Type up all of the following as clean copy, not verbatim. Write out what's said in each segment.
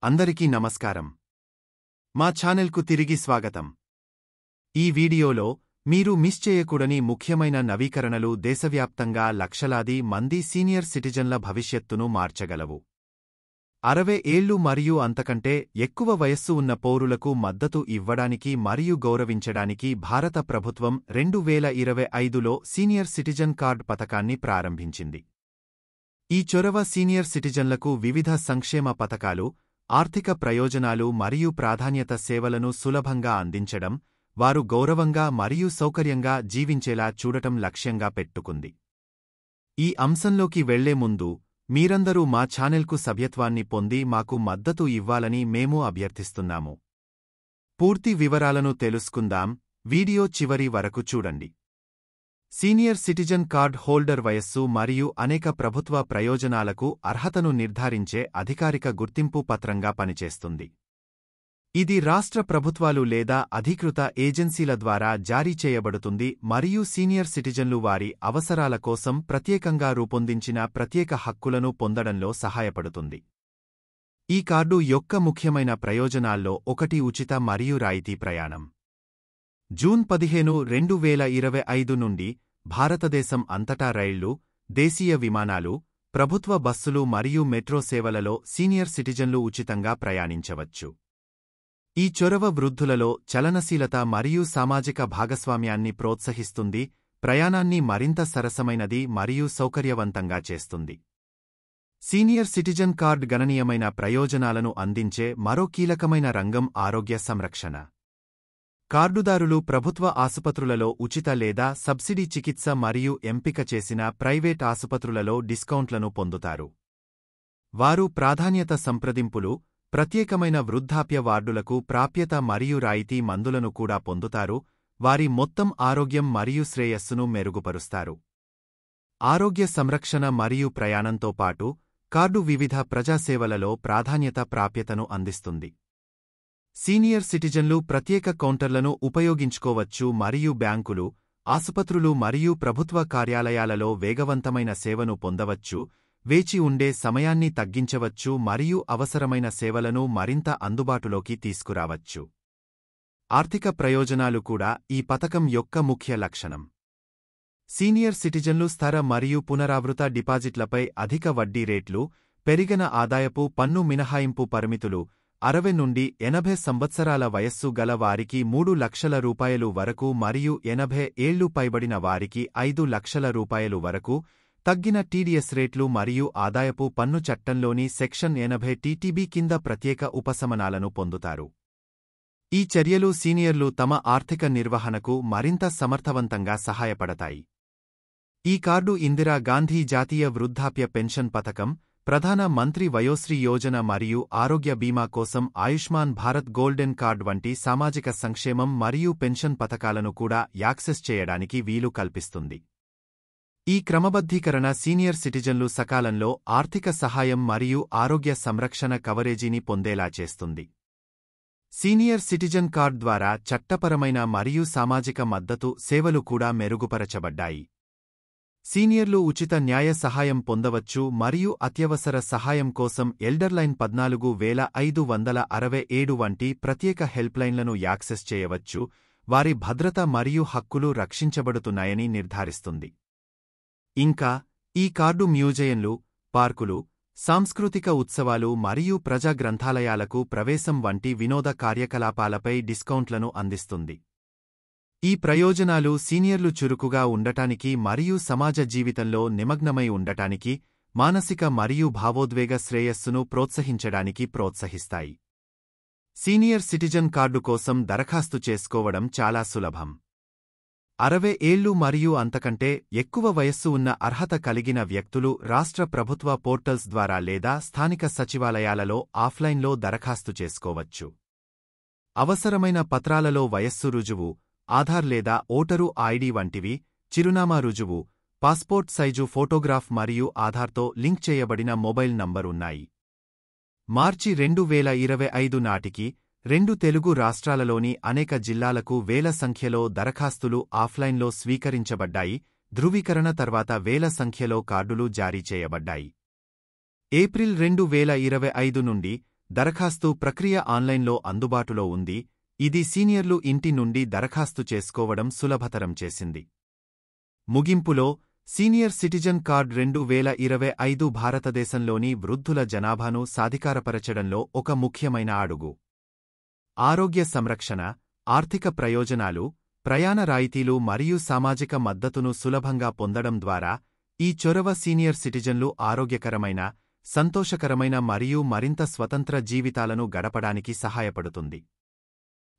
అందరికీ నమస్కారం. మా ఛానల్కు తిరిగి స్వాగతం. ఈ వీడియోలో మీరు మిస్ చేయకూడని ముఖ్యమైన నవీకరణలు దేశవ్యాప్తంగా లక్షలాది మంది సీనియర్ సిటిజన్ల భవిష్యత్తును మార్చగలవు. 60 ఏళ్లు మరియు అంతకంటే ఎక్కువ వయస్సు ఉన్న పౌరులకు మద్దతు ఇవ్వడానికి మరియు గౌరవించడానికి భారత ప్రభుత్వం 2025లో సీనియర్ సిటిజన్ కార్డ్ పథకాన్ని ప్రారంభించింది. ఈ చొరవ సీనియర్ సిటిజన్లకు వివిధ సంక్షేమ పథకాలు, ఆర్థిక ప్రయోజనాలు మరియు ప్రాధాన్యత సేవలను సులభంగా అందించడం, వారు గౌరవంగా మరియు సౌకర్యంగా జీవించేలా చూడటం లక్ష్యంగా పెట్టుకుంది. ఈ అంశంలోకి వెళ్లే ముందు మీరందరూ మా ఛానెల్కు సభ్యత్వాన్ని పొంది మాకు మద్దతు ఇవ్వాలని మేము అభ్యర్థిస్తున్నాము. పూర్తి వివరాలను తెలుసుకుందాం. వీడియో చివరి వరకు చూడండి. సీనియర్ సిటిజన్ కార్డ్ హోల్డర్ వయస్సు మరియు అనేక ప్రభుత్వ ప్రయోజనాలకు అర్హతను నిర్ధారించే అధికారిక గుర్తింపు పత్రంగా పనిచేస్తుంది. ఇది రాష్ట్ర ప్రభుత్వాలు లేదా అధీకృత ఏజెన్సీల ద్వారా జారీ చేయబడుతుంది మరియు సీనియర్ సిటిజన్లు వారి అవసరాల కోసం ప్రత్యేకంగా రూపొందించిన ప్రత్యేక హక్కులను పొందడంలో సహాయపడుతుంది. ఈ కార్డు యొక్క ముఖ్యమైన ప్రయోజనాల్లో ఒకటి ఉచిత మరియు రాయితీ ప్రయాణం. జూన్ 15, 2025 నుండి భారతదేశం అంతటా రైళ్లు, దేశీయ విమానాలు, ప్రభుత్వ బస్సులు మరియు మెట్రో సేవలలో సీనియర్ సిటిజన్లు ఉచితంగా ప్రయాణించవచ్చు. ఈ చొరవ వృద్ధులలో చలనశీలత మరియు సామాజిక భాగస్వామ్యాన్ని ప్రోత్సహిస్తుంది, ప్రయాణాన్ని మరింత సరసమైనది మరియు సౌకర్యవంతంగా చేస్తుంది. సీనియర్ సిటిజన్ కార్డ్ గణనీయమైన ప్రయోజనాలను అందించే మరో కీలకమైన రంగం ఆరోగ్య సంరక్షణ. కార్డుదారులు ప్రభుత్వ ఆసుపత్రులలో ఉచిత లేదా సబ్సిడీ చికిత్స మరియు ఎంపిక చేసిన ప్రైవేట్ ఆసుపత్రులలో డిస్కౌంట్లను పొందుతారు. వారు ప్రాధాన్యత సంప్రదింపులు, ప్రత్యేకమైన వృద్ధాప్య వార్డులకు ప్రాప్యత మరియు రాయితీ మందులను కూడా పొందుతారు, వారి మొత్తం ఆరోగ్యం మరియు శ్రేయస్సును మెరుగుపరుస్తారు. ఆరోగ్య సంరక్షణ మరియు ప్రయాణంతో పాటు కార్డు వివిధ ప్రజాసేవలలో ప్రాధాన్యత ప్రాప్యతను అందిస్తుంది. సీనియర్ సిటిజన్లు ప్రత్యేక కౌంటర్లను ఉపయోగించుకోవచ్చు మరియు బ్యాంకులు, ఆసుపత్రులు మరియు ప్రభుత్వ కార్యాలయాలలో వేగవంతమైన సేవను పొందవచ్చు, వేచి ఉండే సమయాన్ని తగ్గించవచ్చు మరియు అవసరమైన సేవలను మరింత అందుబాటులోకి తీసుకురావచ్చు. ఆర్థిక ప్రయోజనాలు కూడా ఈ పథకం యొక్క ముఖ్య లక్షణం. సీనియర్ సిటిజన్లు స్థిర మరియు పునరావృత డిపాజిట్లపై అధిక వడ్డీ రేట్లు, పెరిగిన ఆదాయపు పన్ను మినహాయింపు పరిమితులు, 60 నుండి 80 సంవత్సరాల వయస్సు గల వారికి 3 లక్షల రూపాయలు వరకు మరియు 80 ఏళ్లు పైబడిన వారికి 5 లక్షల రూపాయలు వరకు, తగ్గిన టీడీఎస్ రేట్లు మరియు ఆదాయపు పన్ను చట్టంలోని సెక్షన్ 80 టీటీబీ కింద ప్రత్యేక ఉపశమనాలను పొందుతారు. ఈ చర్యలు సీనియర్లు తమ ఆర్థిక నిర్వహణకు మరింత సమర్థవంతంగా సహాయపడతాయి. ఈ కార్డు ఇందిరా గాంధీ జాతీయ వృద్ధాప్య పెన్షన్ పథకం, ప్రధాన మంత్రి వయోశ్రీ యోజన మరియు ఆరోగ్య బీమా కోసం ఆయుష్మాన్ భారత్ గోల్డెన్ కార్డ్ వంటి సామాజిక సంక్షేమం మరియు పెన్షన్ పథకాలను కూడా యాక్సెస్ చేయడానికి వీలు కల్పిస్తుంది. ఈ క్రమబద్ధీకరణ సీనియర్ సిటిజన్లు సకాలంలో ఆర్థిక సహాయం మరియు ఆరోగ్య సంరక్షణ కవరేజీని పొందేలా చేస్తుంది. సీనియర్ సిటిజన్ కార్డ్ ద్వారా చట్టపరమైన మరియు సామాజిక మద్దతు సేవలు కూడా మెరుగుపరచబడ్డాయి. సీనియర్లు ఉచిత న్యాయ సహాయం పొందవచ్చు మరియు అత్యవసర సహాయం కోసం ఎల్డర్లైన్ 14567 వంటి ప్రత్యేక హెల్ప్లైన్లను యాక్సెస్ చేయవచ్చు, వారి భద్రత మరియు హక్కులు రక్షించబడుతున్నాయని నిర్ధారిస్తుంది. ఇంకా, ఈ కార్డు మ్యూజియంలు, పార్కులు, సాంస్కృతిక ఉత్సవాలు మరియు ప్రజా గ్రంథాలయాలకు ప్రవేశం వంటి వినోద కార్యకలాపాలపై డిస్కౌంట్లను అందిస్తుంది. ఈ ప్రయోజనాలు సీనియర్లు చురుకుగా ఉండటానికి మరియు సమాజ జీవితంలో నిమగ్నమై ఉండటానికి, మానసిక మరియు భావోద్వేగ శ్రేయస్సును ప్రోత్సహించడానికి ప్రోత్సహిస్తాయి. సీనియర్ సిటిజన్ కార్డు కోసం దరఖాస్తు చేసుకోవడం చాలా సులభం. 60 ఏళ్లు మరియు అంతకంటే ఎక్కువ వయస్సు ఉన్న అర్హత కలిగిన వ్యక్తులు రాష్ట్ర ప్రభుత్వ పోర్టల్స్ ద్వారా లేదా స్థానిక సచివాలయాలలో ఆఫ్లైన్లో దరఖాస్తు చేసుకోవచ్చు. అవసరమైన పత్రాలలో వయస్సు రుజువు, ఆధార్ లేదా ఓటరు ఐడి వంటివి, చిరునామా రుజువు, పాస్పోర్ట్ సైజు ఫోటోగ్రాఫ్ మరియు ఆధార్తో లింక్ చేయబడిన మొబైల్ నంబర్ ఉన్నాయి. మార్చి 2025 నాటికి 2 తెలుగు రాష్ట్రాలలోని అనేక జిల్లాలకు వేల సంఖ్యలో దరఖాస్తులు ఆఫ్లైన్లో స్వీకరించబడ్డాయి. ధృవీకరణ తర్వాత వేల సంఖ్యలో కార్డులు జారీ చేయబడ్డాయి. ఏప్రిల్ 2025 నుండి దరఖాస్తు ప్రక్రియ ఆన్లైన్లో అందుబాటులో ఉంది. ఇది సీనియర్లు ఇంటి నుండి దరఖాస్తు చేసుకోవడం సులభతరం చేసింది. ముగింపులో, సీనియర్ సిటిజన్ కార్డ్ 2025 భారతదేశంలోని వృద్ధుల జనాభాను సాధికారపరచడంలో ఒక ముఖ్యమైన అడుగు. ఆరోగ్య సంరక్షణ, ఆర్థిక ప్రయోజనాలు, ప్రయాణ రాయితీలు మరియు సామాజిక మద్దతును సులభంగా పొందడం ద్వారా ఈ చొరవ సీనియర్ సిటిజన్లు ఆరోగ్యకరమైన, సంతోషకరమైన మరియు మరింత స్వతంత్ర జీవితాలను గడపడానికి సహాయపడుతుంది.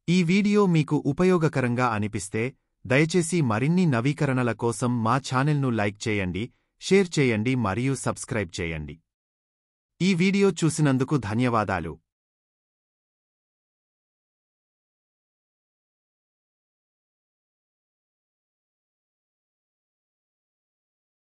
ఈ వీడియో మీకు ఉపయోగకరంగా అనిపిస్తే దయచేసి మరిన్ని నవీకరణల కోసం మా ఛానెల్ను లైక్ చేయండి, షేర్ చేయండి మరియు సబ్స్క్రైబ్ చేయండి. ఈ వీడియో చూసినందుకు ధన్యవాదాలు.